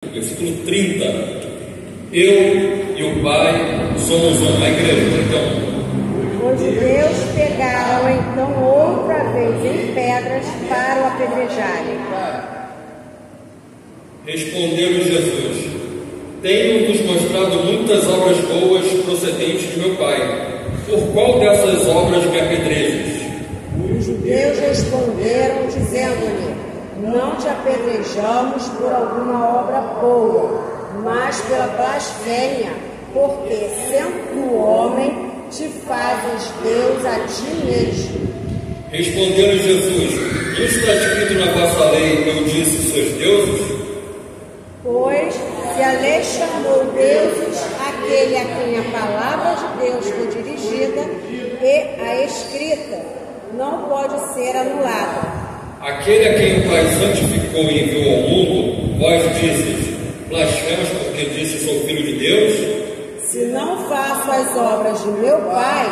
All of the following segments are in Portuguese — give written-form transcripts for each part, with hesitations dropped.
Versículo 30. Eu e o Pai somos uma. Igreja, então. Os judeus pegaram então outra vez em pedras para o apedrejarem. Respondeu-lhe Jesus: Tenho-vos mostrado muitas obras boas procedentes de meu Pai. Por qual dessas obras me apedrejas? Os judeus responderam, dizendo-lhe: Não te apedrejamos por alguma obra boa, mas pela blasfêmia, porque, sendo homem, te fazes Deus a ti mesmo. Respondeu-lhe Jesus: Não está escrito na vossa lei, eu disse, sois deuses? Pois, se a lei chamou deuses aquele a quem a palavra de Deus foi dirigida e a escrita, não pode ser anulada. Aquele a quem o Pai santificou e enviou ao mundo, vós dizes: blasfemas porque disse, sou filho de Deus? Se não faço as obras de meu Pai,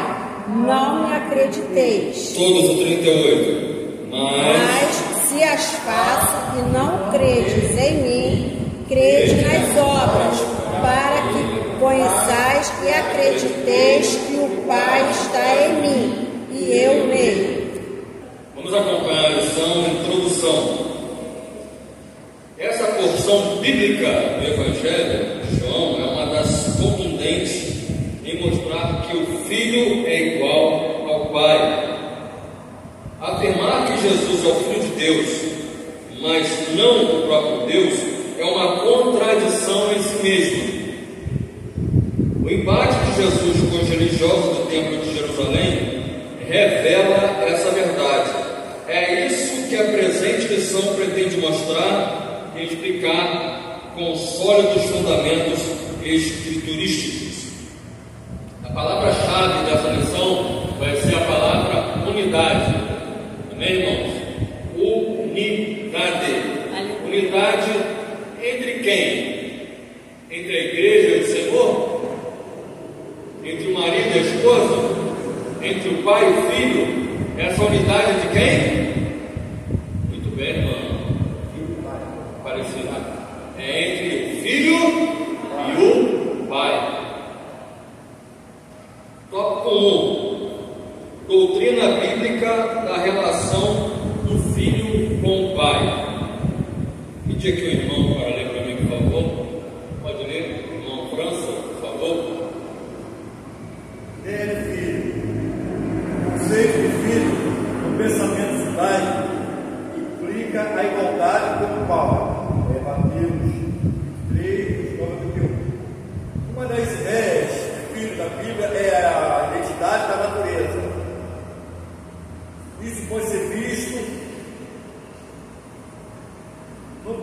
não me acrediteis. Todos o 38. Mas se as faço e não credes em mim, crede nas obras, para que conheçais e acrediteis que o Pai está em mim e eu nele. Vamos acompanhar a lição, introdução. Essa porção bíblica do Evangelho de João é uma das contundentes em mostrar que o Filho é igual ao Pai. Afirmar que Jesus é o Filho de Deus, mas não o próprio Deus, é uma contradição em si mesmo. O embate de Jesus com os religiosos do Templo de Jerusalém revela essa verdade. É isso que a presente lição pretende mostrar e explicar com sólidos fundamentos escriturísticos. A palavra-chave dessa lição vai ser a palavra unidade. Amém, irmãos? Unidade. Unidade entre quem? Entre a igreja e o Senhor? Entre o marido e a esposa? Entre o pai e o filho? Essa unidade de quem? Muito bem, irmão. Parecido. É entre o filho e o pai. Tópico 1. Doutrina bíblica da relação do filho com o pai. Pedir aqui o irmão para ler para mim, por favor. Pode ler, irmão França, por favor. Ter filho. O conceito de filho, no pensamento judaico, implica a igualdade com o pai. Mateus 3, 9. Uma das ideias de filho da Bíblia é a identidade da natureza. Isso pode ser visto no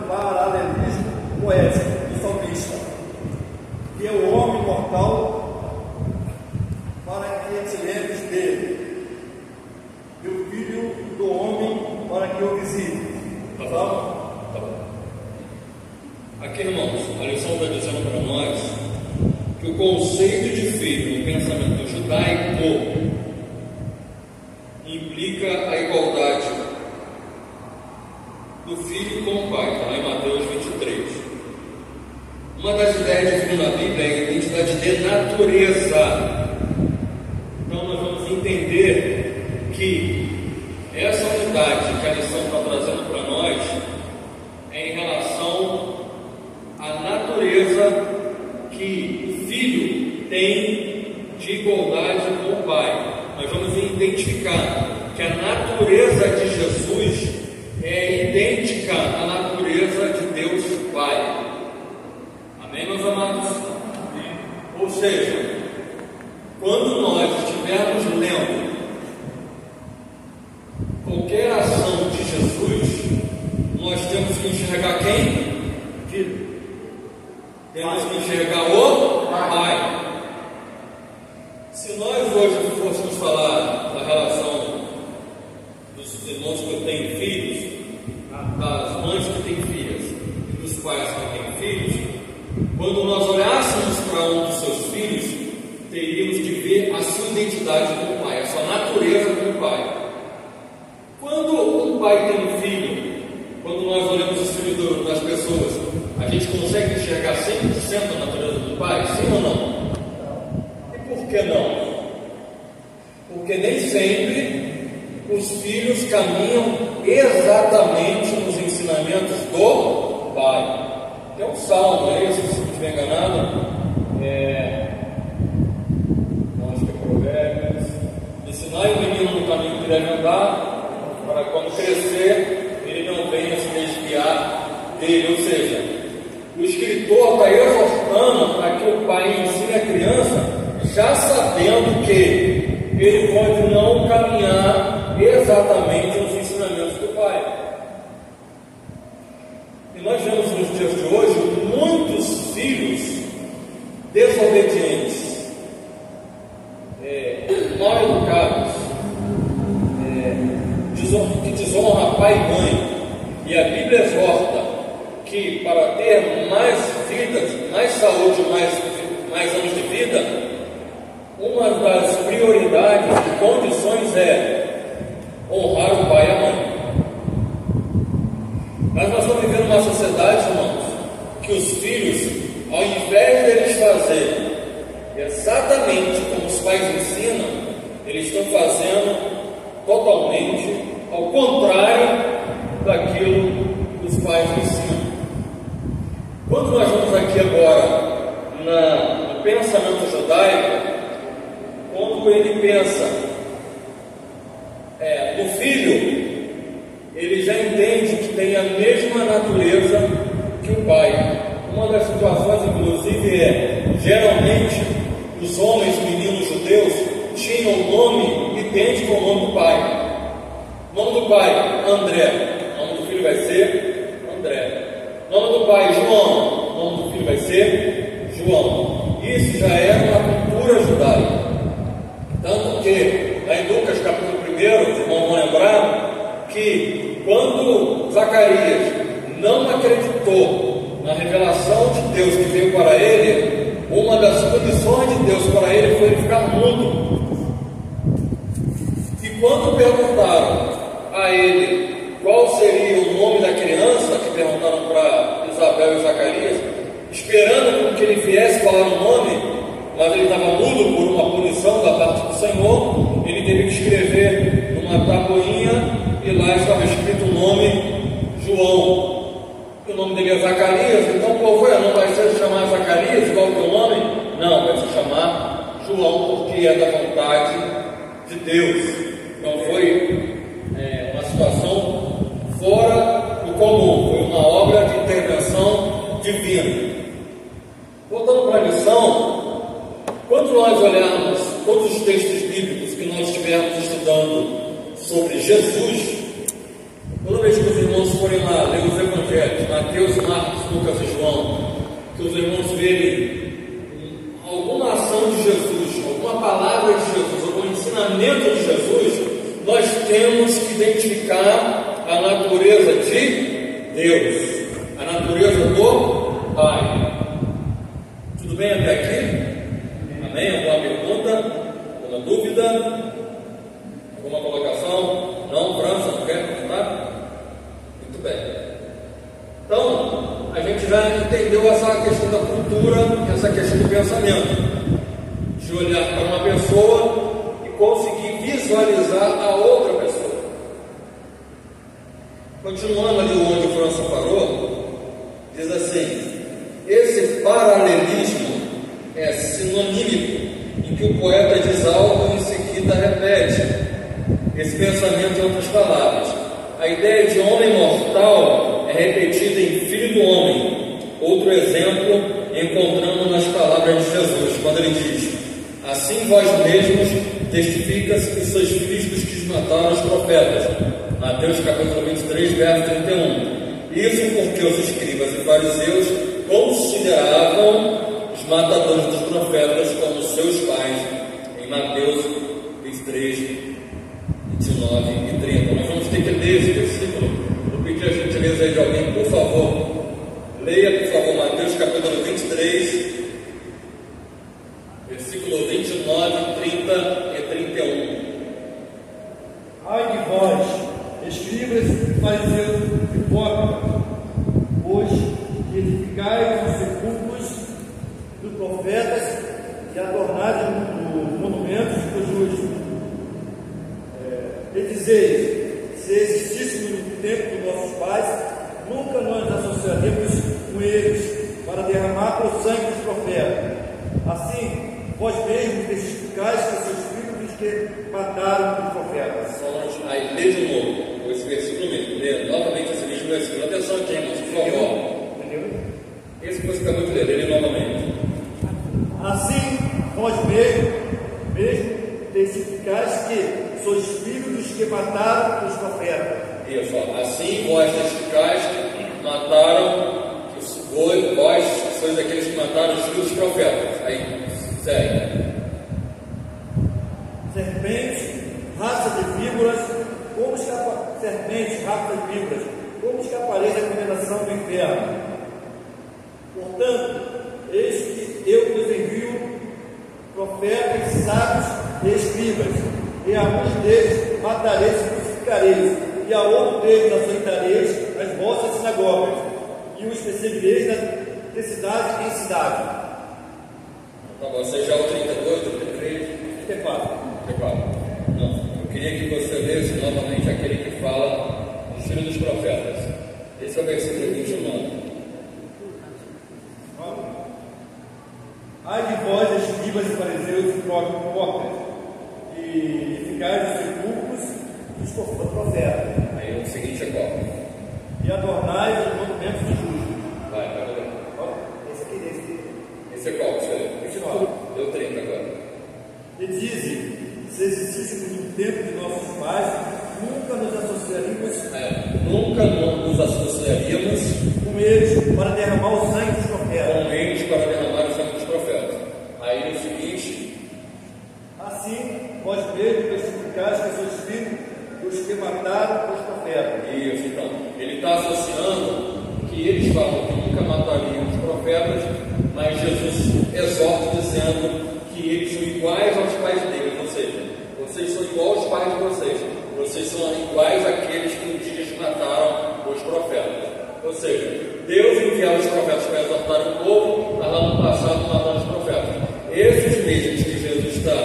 paralelismo poético do salmista, que é o homem mortal para que te lembres dele, e o filho do homem para que o visite. Tá bom? Aqui, irmãos, a lição está dizendo para nós que o conceito de filho no pensamento judaico implica a igualdade do filho com o pai, está lá em Mateus 23. Uma das ideias de filho na Bíblia é a identidade de natureza. Então nós vamos entender que essa unidade que a lição está trazendo para nós é em relação à natureza que o filho tem de igualdade com o pai. Nós vamos identificar que a natureza de Jesus é idêntica à natureza de Deus Pai. Amém, meus amados? Ou seja, quando nós estivermos lendo qualquer ação de Jesus, nós temos que enxergar quem? Filho. Temos que enxergar o Pai. Se nós hoje fôssemos falar da relação dos irmãos que têm filhos, das mães que têm filhas e dos pais que têm filhos, quando nós olhássemos para um dos seus filhos, teríamos de ver a sua identidade com o pai, a sua natureza com o pai. Quando um pai tem um filho, quando nós olhamos os filhos das pessoas, A gente consegue enxergar 100% a natureza do Pai? Sim ou não? E por que não? Porque nem sempre os filhos caminham exatamente nos ensinamentos do Pai. Tem um salmo aí, se não estiver enganado, não, acho que é Provérbios: ensinar o menino no caminho que deve andar, para quando crescer ele não venha se desviar dele. Ou seja, o escritor está exortando para que o pai ensine a criança, já sabendo que ele pode não caminhar exatamente nos ensinamentos do pai. E nós vemos nos dias de hoje muitos filhos desobedientes, mal educados, que desonram pai e mãe. E a Bíblia exorta que para ter mais vida, mais saúde, mais anos de vida, uma das prioridades e condições é honrar o pai e a mãe. Mas nós estamos vivendo uma sociedade, irmãos, que os filhos, ao invés de eles fazerem exatamente como os pais ensinam, eles estão fazendo totalmente ao contrário daquilo que os pais ensinam. Quando nós vamos aqui agora no pensamento judaico, quando ele pensa no filho, ele já entende que tem a mesma natureza que o pai. Uma das situações, inclusive, geralmente os homens, meninos judeus, tinham um nome idêntico ao nome do pai. O nome do pai, André. O nome do filho vai ser André. O nome do pai, João. O nome do filho vai ser João. Isso já é uma cultura judaica. Tanto que, lá em Lucas capítulo 1, os irmãos vão lembrar que quando Zacarias não acreditou na revelação de Deus que veio para ele, uma das condições de Deus para ele foi ele ficar mudo. E quando perguntaram a ele qual seria o nome da criança, que perguntaram para Isabel e Zacarias, esperando que ele viesse falar o nome, mas ele estava mudo por uma punição da parte do Senhor, ele teve que escrever numa tabuinha, e lá estava escrito o nome João. O nome dele é Zacarias, então qual foi? Não vai ser chamar Zacarias igual que o nome? Não, vai se chamar João, porque é da vontade de Deus. Então foi uma situação fora do comum, foi uma obra de intervenção divina. Voltando para a lição, quando nós olharmos todos os textos bíblicos que nós estivermos estudando sobre Jesus, toda vez que os irmãos forem lá ler os evangelhos, Mateus, Marcos, Lucas e João, que os irmãos verem alguma ação de Jesus, alguma palavra de Jesus, algum ensinamento de Jesus, nós temos que identificar a natureza de Deus, a natureza do Pai. Tudo bem até aqui? Amém? Alguma pergunta? Alguma dúvida? Alguma colocação? Não, França, não quer comentar? Muito bem. Então, a gente já entendeu essa questão da cultura, essa questão do pensamento, de olhar para uma pessoa e conseguir visualizar a outra pessoa. Continuando ali onde o França parou, diz assim: esse paralelismo é sinonímico, em que o poeta diz algo e em seguida repete esse pensamento em outras palavras. A ideia de homem mortal é repetida em filho do homem. Outro exemplo encontramos nas palavras de Jesus, quando ele diz: assim vós mesmos testificas que sois filhos dos que mataram os profetas. Mateus capítulo 23, verso 31. Isso porque os escribas e fariseus consideravam os matadores dos profetas como seus pais, em Mateus 23, 29 e 30. Nós vamos ter que ler esse versículo. Vou pedir a gentileza aí de alguém, por favor. Leia, por favor, Mateus capítulo 23, versículo 29, 30 e 31. Ai de vós, escribas e fariseus hipócritas, pois que edificais edificai os sepulcros dos profetas e adornai os monumentos dos justos. E dizeis, se existíssemos no tempo dos nossos pais, nunca nos associaríamos com eles para derramar o sangue dos profetas. Assim, vós mesmos testificais que seus filhos que mataram os profetas. Aí, lê de novo esse versículo mesmo. Lê novamente esse mesmo versículo. Atenção aqui, irmãos, por favor. Esse que você acabou de ler, lê novamente. Assim, vós mesmos testificais que sois filhos dos que mataram os profetas. Isso, assim vós testificais que mataram, vós sois aqueles que mataram os filhos dos profetas. Aí, segue. Serpentes, raça de víboras, como escapareis da condenação do inferno? Portanto, eis que eu vos envio profetas, sábios e escribas, e a alguns deles matareis e crucificareis, e a outro deles açoitareis as vossas sinagogas, e os perseguireis de cidade em cidade. Tá bom, você já é o 32, 33? 34. Não, eu queria que você lesse novamente aquele que fala dos filhos dos profetas. Esse é o versículo 29. Ai de vós, escribas e fariseus hipócritas, e edificais os sepulcros dos profetas. Aí o seguinte é qual? E adornais os monumentos dos justos. Vai ler. Esse é qual? Esse deu 30 agora. E dizem, se existíssemos no tempo de nossos pais, nunca nos associaríamos com eles para derramar o sangue dos profetas. Aí o seguinte: assim, vós mesmos testificais que sois filhos dos que mataram os profetas. Isso, então, ele está associando que eles falam que nunca matariam os profetas, mas Jesus exorta dizendo que eles são iguais aos pais deles, ou seja, vocês são iguais aos pais de vocês são iguais àqueles que um dia mataram os profetas. Ou seja, Deus enviava os profetas para exortar o povo, mas lá no passado mataram os profetas. Esses mesmos que Jesus está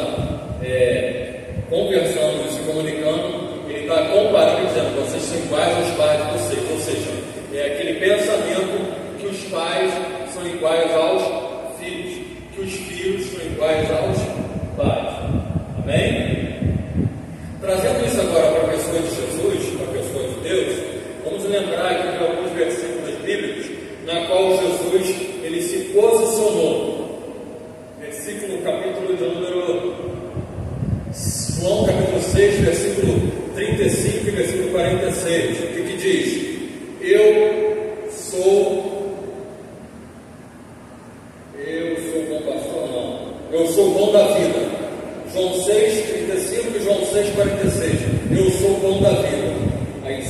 conversando e se comunicando, ele está comparando, dizendo, vocês são iguais aos pais de vocês. Ou seja, é aquele pensamento que os pais são iguais aos filhos, que os filhos são iguais aos pais. Amém? Trazendo isso agora para a pessoa de Jesus, para a pessoa de Deus, vamos lembrar aqui de alguns versículos bíblicos na qual Jesus ele se posicionou. Versículo, capítulo de número João, capítulo 6, versículo 35 e versículo 46. O que diz? Eu sou bom pastor, não. Eu sou o pão da vida. João 6, 35 e João 6, 46. Eu sou o pão da vida. Aí,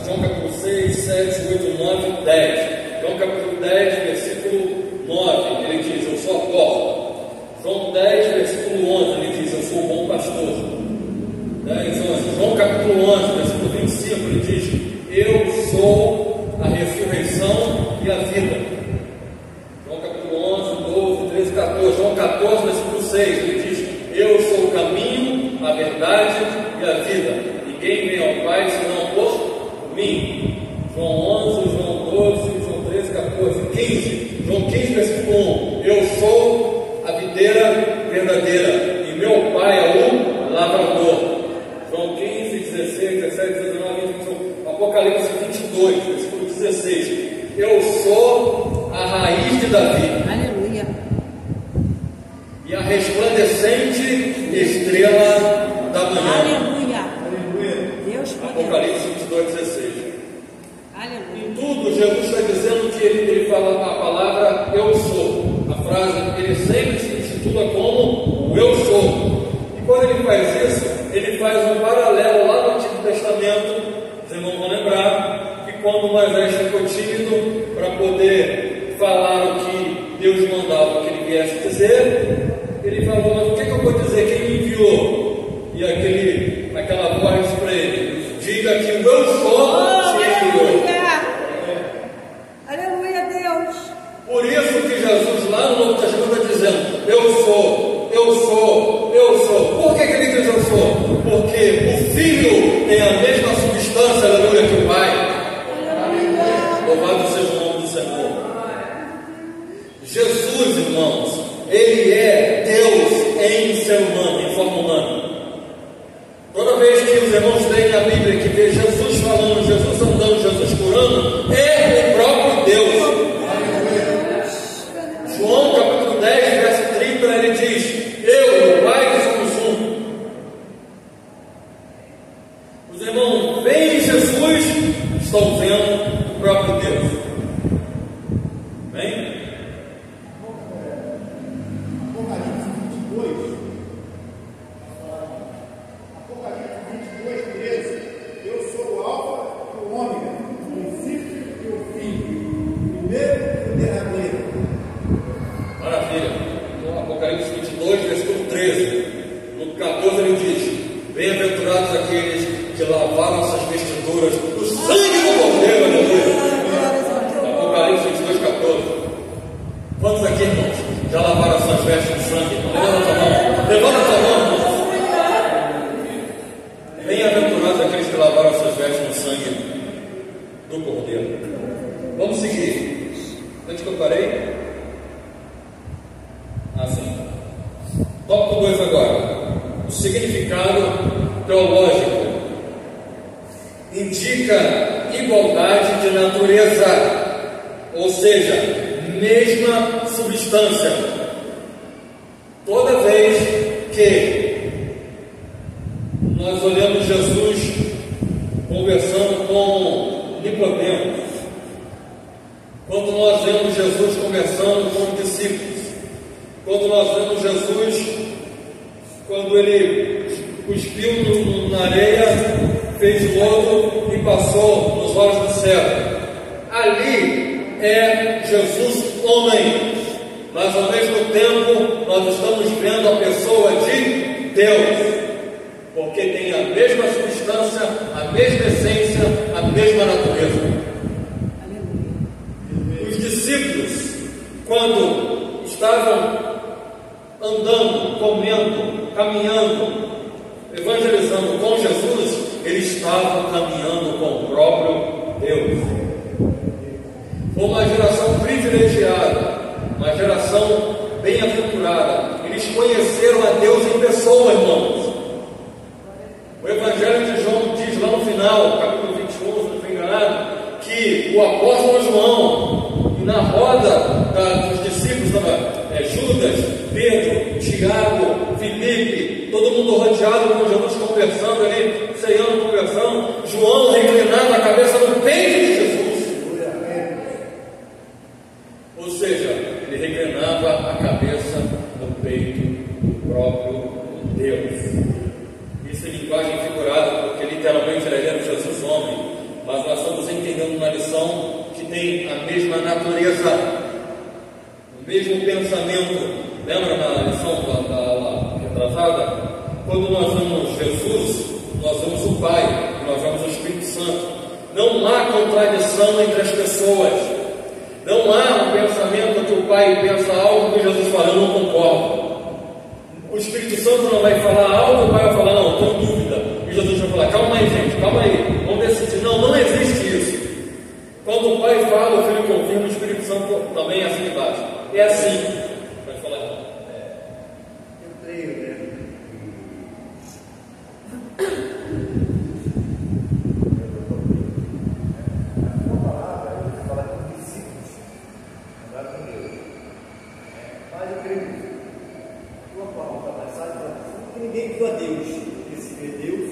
João capítulo 6, 7, 8, 9, 10. João capítulo 10, versículo 9, ele diz, eu sou a porta. João 10, versículo 11, ele diz, eu sou o bom pastor. 10, 11. João capítulo 11, versículo 25, ele diz, eu sou a ressurreição e a vida. João capítulo 11, 12, 13, 14. João 14, versículo 6, ele diz, eu sou o caminho, a verdade e a vida. Ninguém vem ao Pai senão por mim. João 11, João 12, João 13, 14, 15. João 15, versículo 1. Eu sou a videira verdadeira e meu Pai é o lavrador. João 15, 16, 17, 19, 20. Apocalipse 22, versículo 16. Eu sou a raiz de Davi. Aleluia. E a resplandecente estrela da manhã. Aleluia. Deus Apocalipse 22, 16. Aleluia. Em tudo, Jesus está dizendo que ele fala a palavra eu sou. A frase, ele sempre se intitula como o eu sou. E quando ele faz isso, ele faz um paralelo lá no Antigo Testamento. Vocês não vão lembrar que quando Moisés ficou tímido para poder falar o que Deus mandava que ele viesse dizer, ele falou, mas o que eu vou dizer? Quem me enviou? E aquela voz para ele, diga que o eu sou se enviou. Aleluia, Deus. Por isso que Jesus lá no Novo Testamento está dizendo: eu sou, eu sou, eu sou. Por que ele diz eu sou? Porque o Filho tem a mesma substância, aleluia, que o Pai. Louvado seja o nome do Senhor. Jesus, irmãos, ele é Deus em ser humano, em forma humana. Toda vez que os irmãos leem a Bíblia e que vê Jesus falando, Jesus andando, Jesus curando, é o próprio Deus. João capítulo 10, verso 30, ele diz: eu e o Pai somos um. Os irmãos veem Jesus, estão vendo o próprio Deus. Amém? Apocalipse 22, 13. Eu sou o Alfa e o Ômega, o princípio e o fim, o primeiro e o derradeiro. Maravilha. No Apocalipse 22, versículo 13, no 14 ele diz: bem-aventurados aqueles que lavaram suas vestiduras no sangue do Cordeiro. Aleluia. Apocalipse 22, 14. Quantos aqui, irmãos, já lavaram suas vestes no sangue? Levanta a mão. Levanta a mão. Bem-aventurados aqueles que lavaram suas vestes no sangue do Cordeiro. Vamos seguir. Onde que eu parei? Assim. Tópico 2 agora. O significado teológico indica igualdade de natureza, ou seja, mesma substância. Toda vez que nós olhamos Jesus conversando com Nicodemo, quando nós vemos Jesus conversando com os discípulos, quando nós vemos Jesus, quando ele cuspiu na areia, fez lodo e passou nos olhos do céu, ali é Jesus homem, mas ao mesmo tempo nós estamos vendo a pessoa de Deus, porque tem a mesma substância, a mesma essência, a mesma natureza. Os discípulos, quando estavam andando, comendo, caminhando, evangelizando com Jesus, eles estavam caminhando com o próprio Deus. Foi uma geração privilegiada, uma geração bem-aventurada. Eles conheceram a Deus em pessoa, irmãos. O Evangelho de João diz lá no final, capítulo 21, se não estou enganado, que o apóstolo João, e na roda dos discípulos, Judas, Pedro, Tiago, Filipe, todo mundo rodeado com Jesus, conversando ali, ceando, conversando, João reclinando a cabeça no peito de Jesus. Ou seja, ele reclinava a cabeça no peito do próprio Deus. Isso é linguagem figurada, porque literalmente ele era Jesus homem, mas nós estamos entendendo uma lição que tem a mesma natureza, o mesmo pensamento. Lembra na lição da aula retrasada? Quando nós vemos Jesus, nós vemos o Pai, nós vemos o Espírito Santo. Não há contradição entre as pessoas. Não há um pensamento que o Pai pensa algo que Jesus fala, eu não concordo. O Espírito Santo não vai falar algo, o Pai vai falar, não, estou em dúvida. E Jesus vai falar, calma aí, gente, calma aí, vamos decidir. Não, não existe isso. Quando o Pai fala, o Filho confirma, o Espírito Santo também é assim embaixo. É assim. Vai falar. Eu creio, né? Uma palavra, eu falar com discípulos, andar com Deus. Mas eu creio nisso. Uma palavra para passar e para que ninguém viu a Deus. Porque se vê Deus,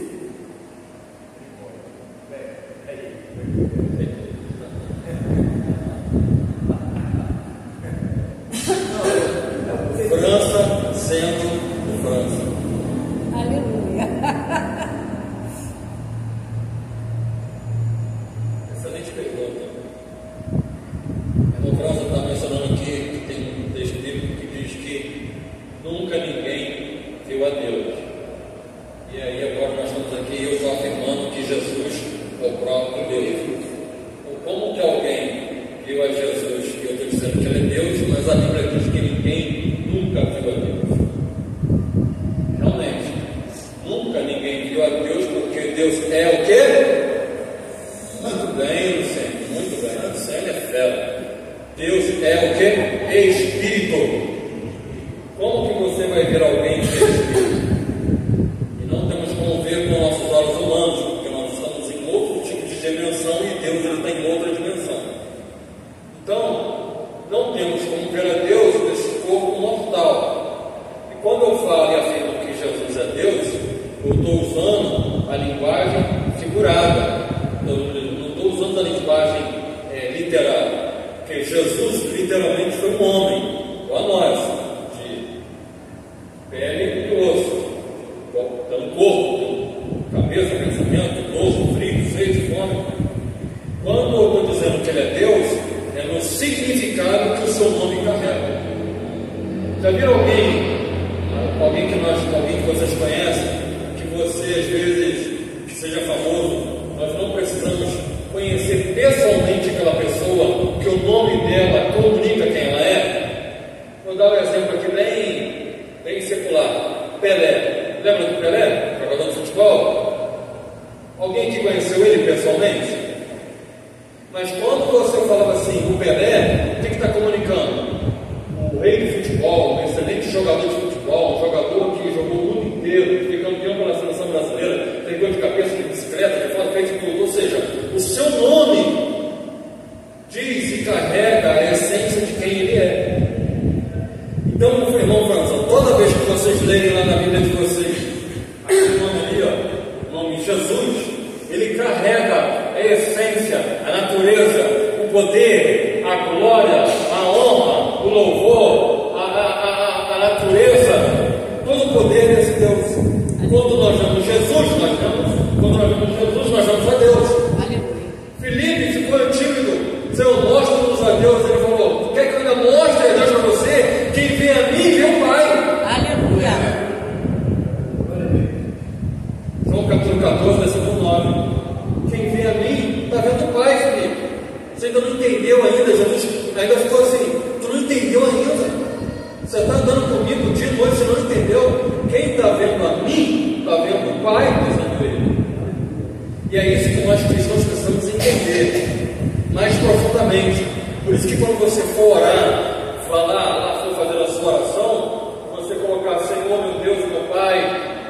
ele pode. É ele. França sendo França. Aleluia. Excelente pergunta. A irmã França está mencionando aqui que tem um texto bíblico que diz que nunca ninguém viu a Deus. E aí agora nós estamos aqui, eu estou afirmando que Jesus é o próprio Deus. Então, como que alguém viu a Jesus? E eu estou dizendo dizendo que Ele é Deus, mas a Bíblia diz que ninguém nunca viu a Deus. Realmente, nunca ninguém viu a Deus, porque Deus é o quê? Muito bem, Luciano, muito bem. Luciano é fera. Deus é o quê? Espírito. Como que você vai ver alguém que é Espírito? E não temos como ver com nossos olhos humanos, porque nós estamos em outro tipo de dimensão e Deus ele está em outra dimensão. Então, não temos como ver a Deus nesse corpo mortal. E quando eu falo e afirmo que Jesus é Deus, eu estou usando a linguagem figurada. Eu não estou usando a linguagem literal. Porque Jesus literalmente foi um homem, igual a nós, de pele e osso, dando corpo, cabeça, pensamento, novo, frio, cheio de fome. Quando eu estou dizendo que Ele é Deus, é no significado que o seu nome carrega. Já viram alguém que vocês conhecem, que você às vezes que seja famoso, nós não precisamos conhecer pessoalmente aquela pessoa, que o nome dela comunica quem ela é? Vou dar um exemplo aqui bem secular. Pelé. Lembra do Pelé? Jogador de futebol? Alguém que conheceu ele pessoalmente? Mas quando você falava assim, o Pelé, o que está comunicando? O rei do futebol, um excelente jogador de futebol, um jogador que jogou o mundo inteiro, foi campeão pela seleção brasileira, pegou de cabeça de bicicleta, de foto, fez tudo. Ou seja, o seu nome diz e carrega a essência de quem Ele é. Então, meu irmão França, toda vez que vocês lerem lá na Bíblia de vocês, aquele nome ali, ó, o nome Jesus, ele carrega a essência, a natureza, o poder, a glória, a honra, o louvor, a natureza, todo o poder desse Deus. Quando nós vemos Jesus, quando nós vemos Jesus, nós vemos a Deus. Aleluia. Filipe ficou tímido. Senhor, mostra-nos a Deus. Ele falou: quer que eu ainda mostre a Deus para você? Quem vê a mim, vê o Pai. Aleluia. João capítulo 14, versículo 9. Quem vê a mim, está vendo o Pai, Filipe. Você ainda não entendeu ainda, Jesus ainda ficou assim, tu não entendeu ainda. Você está andando comigo dia e noite, você não entendeu? Quem está vendo a mim, está vendo o Pai, dizendo Ele. E é isso que nós cristãos precisamos entender mais profundamente. Por isso que quando você for orar, for fazer a sua oração, você colocar: Senhor, meu Deus, meu Pai,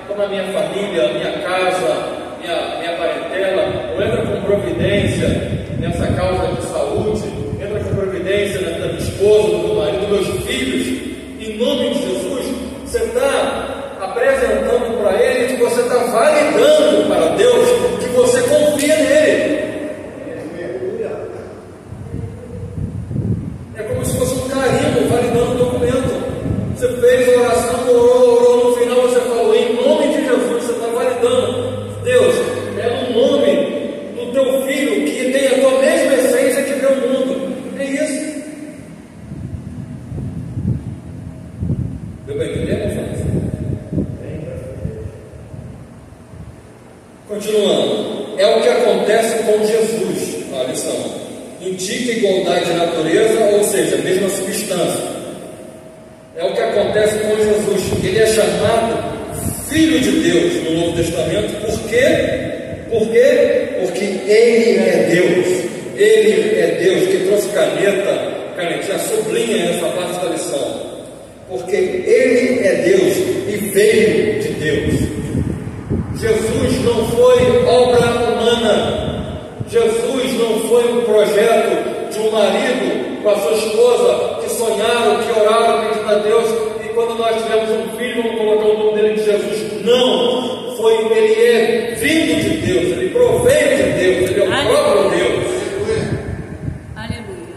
toma a minha família, minha casa, minha parentela, ou entra com providência nessa causa de saúde, entra com providência na vida do esposo, do meu marido, dos meus filhos, em nome de Jesus. Você está apresentando para Ele que você está validando para Deus que você confia nele. É como se fosse um carimbo validando o documento. Você fez a oração, orou, no final você falou: em nome de Jesus. Você está validando. Deus, é no nome do teu filho que tem a tua mesma essência que vê o mundo. É isso. Deu para entender, meu filho? Continuando, é o que acontece com Jesus. A lição indica igualdade de natureza, ou seja, a mesma substância. É o que acontece com Jesus. Ele é chamado Filho de Deus no Novo Testamento. Por quê? Por quê? Porque Ele é Deus. Ele é Deus. Que trouxe canetinha, sublinha essa parte da lição. Porque Ele é Deus e veio de Deus. Jesus não foi obra humana. Jesus não foi um projeto de um marido com a sua esposa que sonharam, que oraram, pedindo a Deus, e quando nós tivemos um filho, vamos colocar o nome dele de Jesus. Não, ele é vindo de Deus, ele proveio de Deus, ele é o próprio Deus. Aleluia.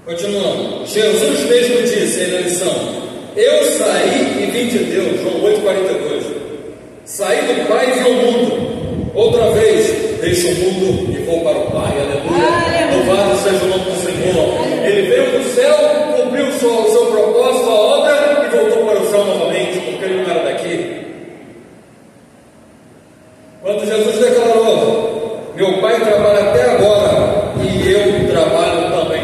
Continuando, Jesus mesmo disse aí na lição: eu saí e vim de Deus. João 8,42. Saí do Pai e vim ao mundo. Outra vez, deixo o mundo e vou para o Pai. Aleluia. Louvado seja o nome do Senhor. Ele veio do céu, cumpriu o seu propósito, a obra, e voltou para o céu novamente, porque ele não era daqui. Quando Jesus declarou: meu Pai trabalha até agora e eu trabalho também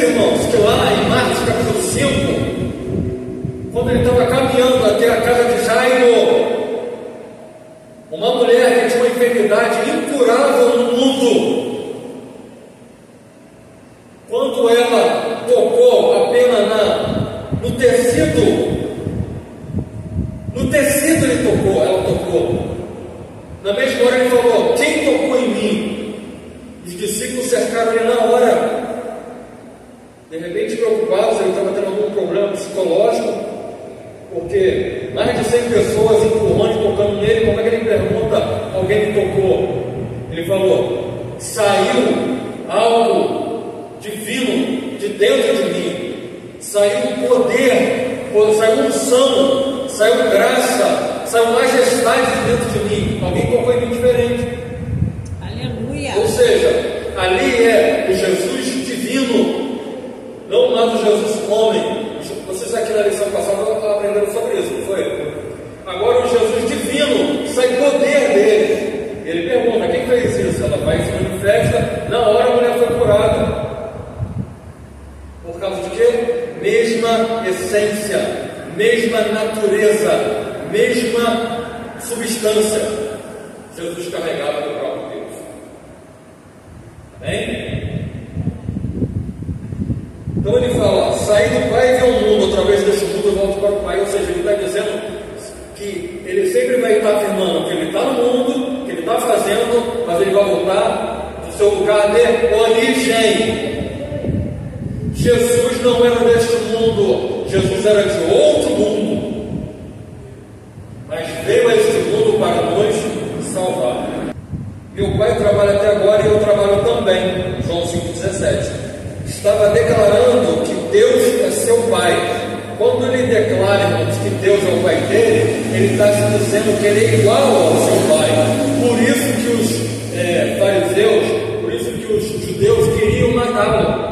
irmãos, que lá em Marcos capítulo 5, quando ele estava caminhando até a casa de Jairo, uma mulher que tinha uma enfermidade incurável no mundo, quando ela tocou apenas no tecido ele tocou, ela tocou. Na mesma hora ele falou: quem tocou em mim? Os discípulos cercaram ele na hora. De repente, preocupados, ele estava tendo algum problema psicológico, porque mais de 100 pessoas empurrando e tocando nele. Como é que ele pergunta: alguém me tocou? Ele falou: saiu algo divino de dentro de mim, saiu poder, saiu unção, saiu graça, saiu majestade de dentro de mim. Alguém tocou em mim diferente. Aleluia. Ou seja, ali é o Jesus divino, não mais o Jesus homem. Vocês aqui na lição passada aprenderam sobre isso, não foi? Agora o Jesus divino, sai poder dele. Ele pergunta: quem fez isso? Ela vai e se manifesta. Na hora a mulher foi curada. Por causa de quê? Mesma essência, mesma natureza, mesma substância. Jesus carregava do próprio Deus. Amém? Então ele fala: saí do Pai e vi o mundo, através deste mundo eu volto para o Pai. Ou seja, ele está dizendo que ele sempre vai estar afirmando que ele está no mundo, que ele está fazendo, mas ele vai voltar do seu lugar de origem. Jesus não era deste mundo, Jesus era de outro mundo, mas veio a este mundo para nos salvar. Meu Pai trabalha até agora e eu trabalho também. João 5,17. Estava declarando que Deus é seu Pai. Quando ele declara, irmãos, que Deus é o Pai dele, ele está se dizendo que ele é igual ao seu Pai. Por isso que os fariseus, por isso que os judeus queriam matá-lo.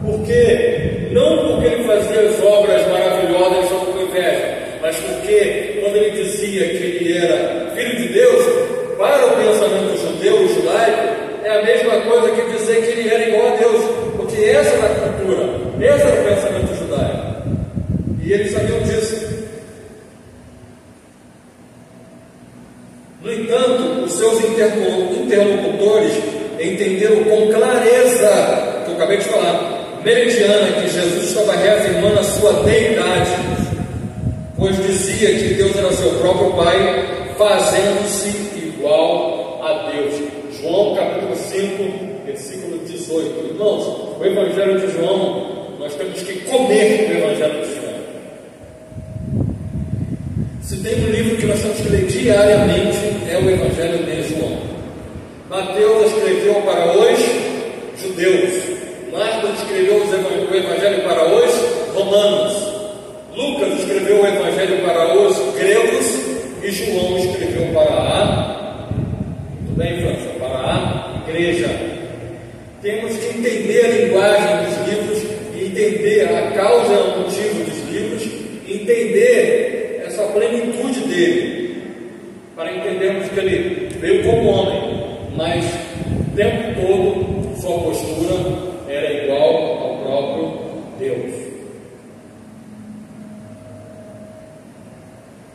Porque, não porque ele fazia as obras maravilhosas só com inveja, mas porque quando ele dizia que ele era filho de Deus, para o pensamento judeu e judaico, é a mesma coisa que dizer que ele era igual a Deus, porque essa era a cultura, esse era o pensamento judaico, e eles sabiam disso. No entanto, os seus interlocutores entenderam com clareza, que eu acabei de falar, meridiana, que Jesus estava reafirmando a sua deidade, pois dizia que Deus era seu próprio Pai, fazendo-se igual a Deus. João capítulo 5, versículo 18. Irmãos, o Evangelho de João, nós temos que comer o Evangelho de João. Se tem um livro que nós temos que ler diariamente, é o Evangelho de João. Mateus escreveu para os judeus, Marcos escreveu o Evangelho para os romanos, Lucas escreveu o Evangelho para os gregos e João escreveu para a, muito bem, França, para a igreja. Temos que entender a linguagem dos livros e entender a causa e o motivo dos livros, e entender essa plenitude dele, para entendermos que ele veio como homem, mas o tempo todo sua postura era igual ao próprio Deus.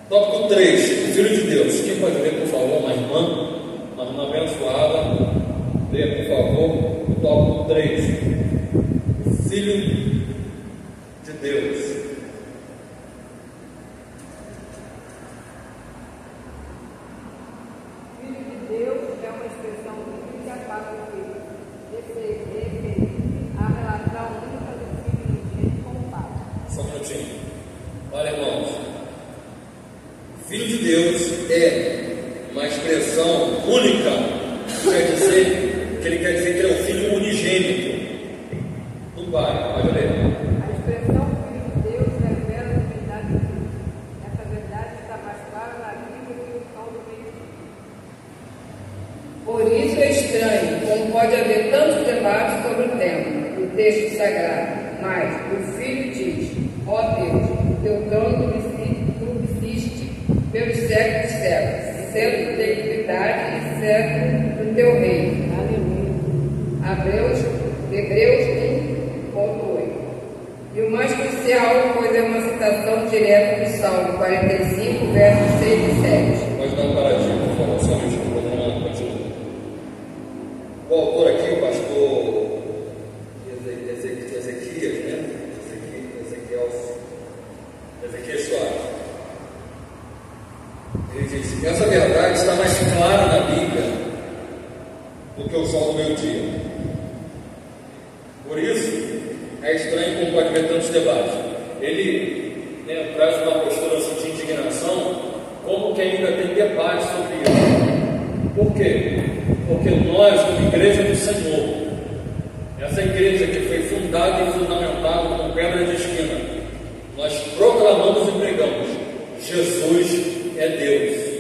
Tópico 3, o Filho de Deus. Quem pode ler, por favor, uma irmã abençoada? Leia, por favor, o tópico 3. Filho de Deus. Olha, irmãos, Filho de Deus é uma expressão única, que ele quer dizer que ele é o Filho unigênito do Pai. Pode ler. A expressão Filho de Deus revela a divindade de Deus. Essa verdade está mais clara na Bíblia que o sol do meio-dia. Por isso é estranho como pode haver tantos debates sobre o tema do texto sagrado, mas o Filho diz: ó Deus, teu trono subsiste pelos séculos dos séculos, centro de equidade e centro do teu reino. Aleluia. Hebreus 1:8. E o mais crucial, pois é uma citação direta do Salmo 45, versos 6 e 7. Pode dar um paradinho, por favor, somente o programa continua. O autor aqui, o pastor Ezequias, né? Ezequias Soares. Ele diz: essa verdade está mais clara na Bíblia do que o sol do meio-dia. Por isso, é estranho como pode haver tantos debates. Ele traz uma postura assim, de indignação, como que ainda tem debate sobre isso. Por quê? Porque nós, como igreja do Senhor, essa igreja que foi fundada e fundamentada como pedra de esquina, nós proclamamos e pregamos: Jesus é Deus.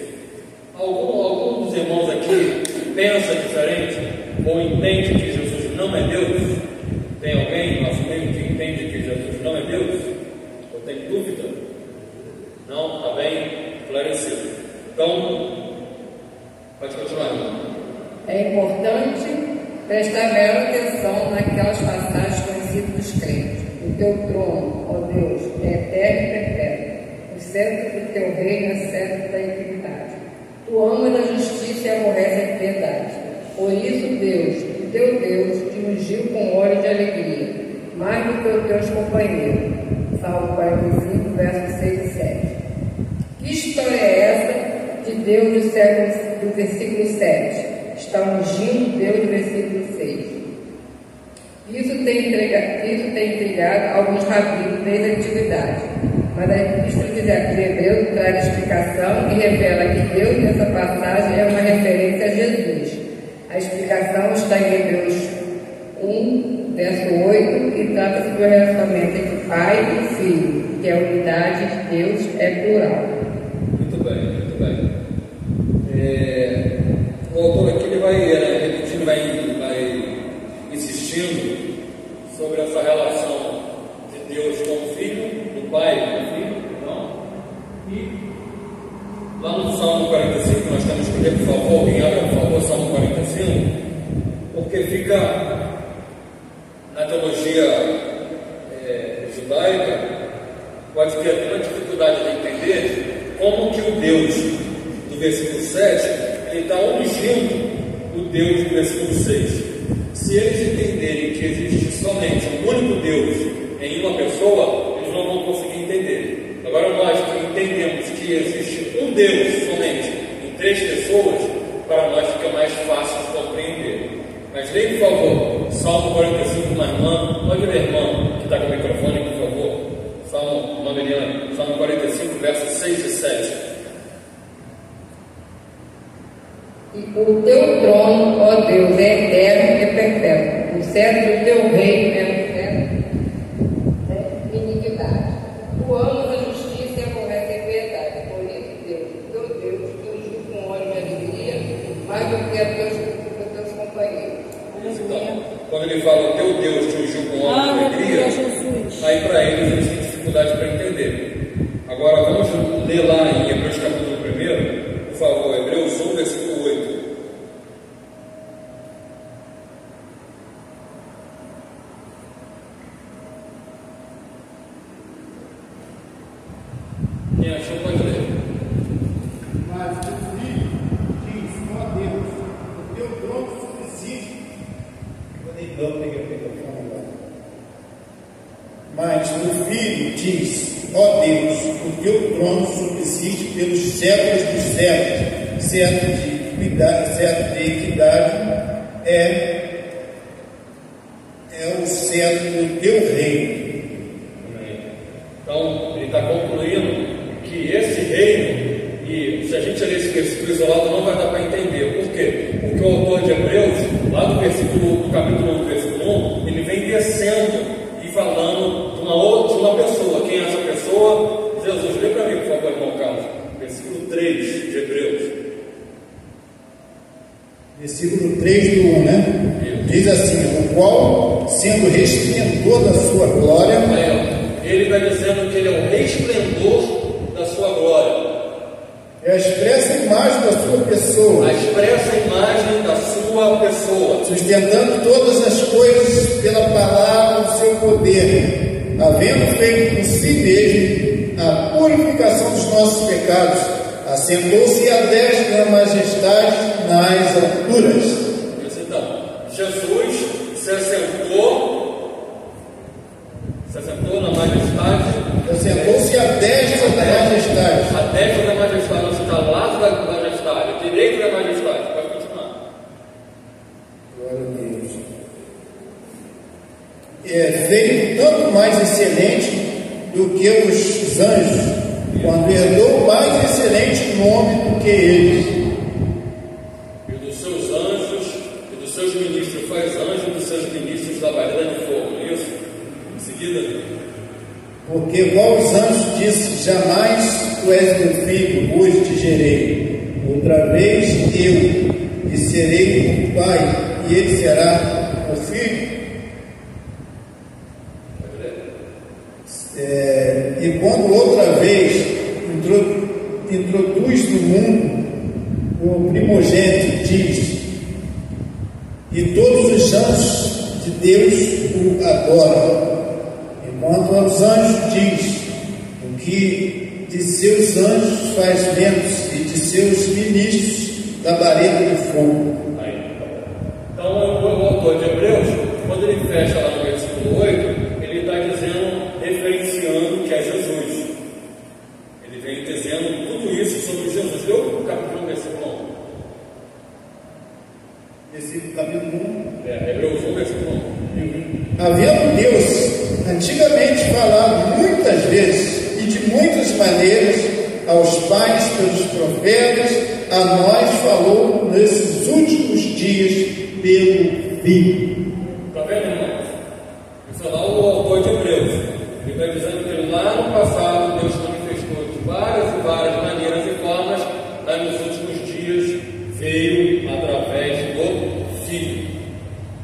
Algum dos irmãos aqui pensa diferente ou entende que Jesus não é Deus? Tem alguém no nosso meio que entende que Jesus não é Deus? Ou tem dúvida? Não? Está bem esclarecido. Então, pode continuar, irmão. É importante prestar maior atenção naquelas passagens conhecidas dos crentes. O teu trono, ó Deus, é eterno e perpétuo. O centro do teu reino é centro da equidade. Tu amas a justiça e aborrece a piedade. Por isso, Deus, o teu Deus, te ungiu com óleo de alegria, mais do que os teus companheiros. Salmo 45, versos 6 e 7. Que história é essa de Deus do versículo 7? Está ungindo Deus do versículo 6. Isso tem intrigado alguns rabinos desde a antiguidade, mas a Epístola de Hebreus traz explicação e revela que Deus nessa passagem é uma referência a Jesus. A explicação está em Hebreus 1, verso 8, e trata sobre o relacionamento entre Pai e Filho, que a unidade de Deus é plural. Muito bem, muito bem. O autor aqui ele vai repetindo, vai insistindo sobre essa relação de Deus com o Filho, do Pai com o Filho, não? E lá no Salmo 45, nós temos que ler, por favor, alguém abre, por favor, Salmo 45, porque fica na teologia judaica, pode ter uma dificuldade de entender como que o Deus do versículo 7 ele está ungindo o Deus do versículo 6. Se eles entenderem que existe somente um único Deus em uma pessoa, eles não vão conseguir entender. Agora nós que entendemos que existe um Deus somente em 3 pessoas, para nós fica mais fácil de compreender. Mas leia, por favor, Salmo 45, uma irmã, pode ler, irmã, que está com o microfone, por favor. Salmo 45, versos 6 e 7. O teu trono, ó Deus, é eterno e perpétuo. O cetro do teu reino é um cetro de iniquidade. Tu amas a justiça e aborrece a piedade. Por isso, Deus, teu Deus, te ungiu com óleo de alegria, mais do que os teus companheiros. Então, quando ele fala o teu Deus te ungiu com óleo de alegria, aí para eles têm dificuldade para entender. Agora vamos ler lá em Hebreus capítulo 1, por favor, Hebreus 1, versículo 8. Quem achou pode ler. Mas o Filho diz: ó Deus, o teu trono subsiste. Mas o Filho diz: ó Deus, o teu trono subsiste pelos séculos dos séculos, certo de equidade é o cetro do teu reino. Então, ele está concluindo que esse reino, e se a gente ler esse versículo isolado, não vai dar para entender. Por quê? Porque o autor de Hebreus, lá do capítulo 1, versículo 1, ele vem descendo e falando de uma pessoa. Quem é essa pessoa? Jesus. Lê para mim, por favor, irmão Carlos. Versículo 3 de Hebreus. Versículo 3 do 1, né? Diz assim: o qual, sendo resplendor da sua glória, ele está dizendo que ele é o resplendor da sua glória. é a expressa imagem da sua pessoa, A expressa imagem da sua pessoa, sustentando todas as coisas pela palavra do seu poder. havendo feito por si mesmo a purificação dos nossos pecados, assentou-se à destra da majestade nas alturas. Então, Jesus se assentou na majestade. Assentou-se à destra da majestade. A destra da majestade, você está ao lado da majestade, à direita da majestade. Pode continuar. Glória a Deus. Feito tanto mais excelente do que os anjos, quando herdou mais excelente nome do que eles. E dos seus anjos, e dos seus ministros faz anjo, e dos seus ministros labareda de fogo, não é isso? Em seguida. Porque qual os anjos disse: jamais tu és meu filho, hoje te gerei. Outra vez eu, e serei o pai, e ele será o filho. E quando outra vez introduz no mundo o primogênito, diz: e todos os anjos de Deus o adoram. Enquanto aos anjos diz: o que de seus anjos faz ventos, e de seus ministros labareda de fogo. Então o autor de Hebreus, quando ele fecha lá no versículo 8, ele está dizendo, referenciando que é Jesus. Ele vem dizendo tudo isso sobre Jesus. Deu o capítulo 1, versículo 1. Versículo capítulo 1. Hebreus 1, versículo 1. Havendo Deus antigamente falado muitas vezes e de muitas maneiras aos pais pelos profetas, a nós falou nesses últimos dias pelo Filho. Está vendo, irmãos? Isso é lá o autor de Hebreus. Ele está dizendo que lá no passado Deus manifestou de várias e várias maneiras e formas, mas nos últimos dias veio através do Filho.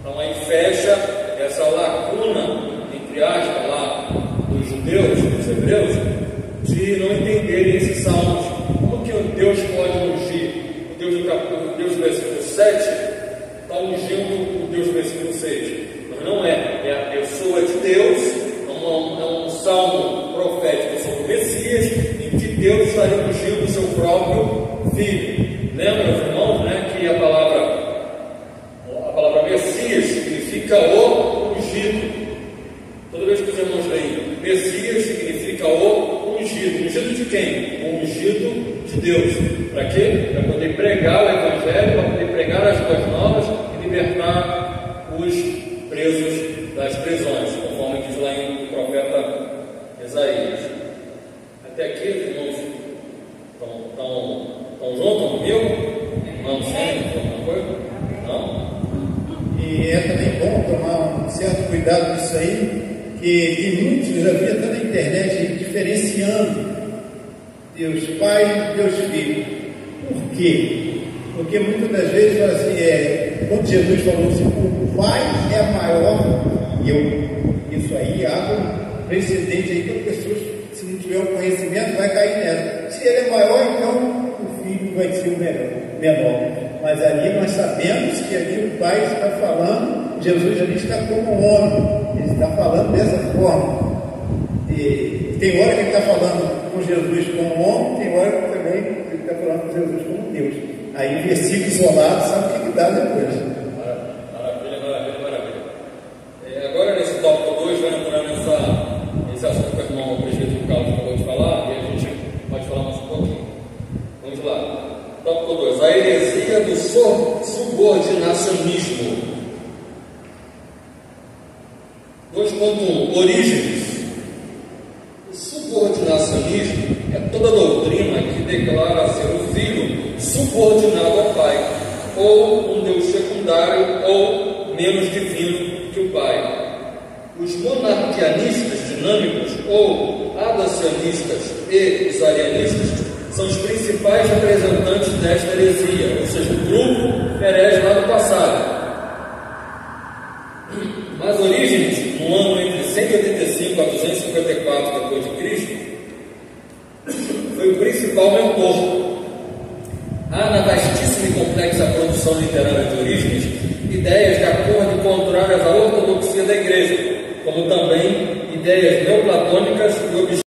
Então aí fecha essa lacuna, entre aspas, lá dos judeus, dos hebreus, de não entenderem esses salmos. Como que Deus pode ungir? O Deus do versículo 7 está ungindo o Deus do versículo 6. Mas não é. É a pessoa de Deus, é um salmo profético sobre o Messias, em que Deus estaria ungindo o seu próprio Filho. Lembra, irmãos, né, que a palavra Messias significa o ungido. Toda vez que os irmãos leem, Messias significa o ungido. Ungido de quem? O ungido de Deus. Para quê? Para poder pregar o Evangelho, para poder pregar as boas novas e libertar os presos das prisões, conforme diz lá em o profeta Isaías. Até aqui, irmãos, estão juntos comigo? Não sei, alguma coisa? Não? E é também bom tomar um certo cuidado nisso aí, que muitos, eu já vi até na internet, diferenciando Deus Pai e Deus Filho. Por quê? Porque muitas das vezes fala assim, quando Jesus falou assim, o Pai é maior que eu. Isso aí abre um precedente aí que as pessoas, se não tiver o conhecimento, vai cair nela. Se ele é maior, então o Filho vai ser o menor. Mas ali nós sabemos que aqui o Pai está falando, Jesus ali está como homem, ele está falando dessa forma. E tem hora que ele está falando com Jesus como homem, tem hora que também ele está falando com Jesus como Deus. Aí versículo isolado, sabe o que dá depois. Maravilha. Agora nesse tópico 2, vai entrando esse assunto que o irmão presbítero Carlos acabou de falar, e a gente pode falar mais um pouquinho. Vamos lá. Tópico 2, a heresia do subordinacionismo. 2.1, origens. O subordinacionismo é toda doutrina que declara ser o filho subordinado ao pai, ou um Deus secundário ou menos divino que o pai. Os monarquianistas dinâmicos ou adacianistas e os arianistas são os principais representantes desta heresia, ou seja, o grupo herege lá do passado. Mas Orígenes, no ano entre 185 a 254 depois de Cristo, foi o principal mentor. Há na vastíssima e complexa produção literária de Orígenes ideias de acordo contrárias à ortodoxia da Igreja, como também ideias neoplatônicas e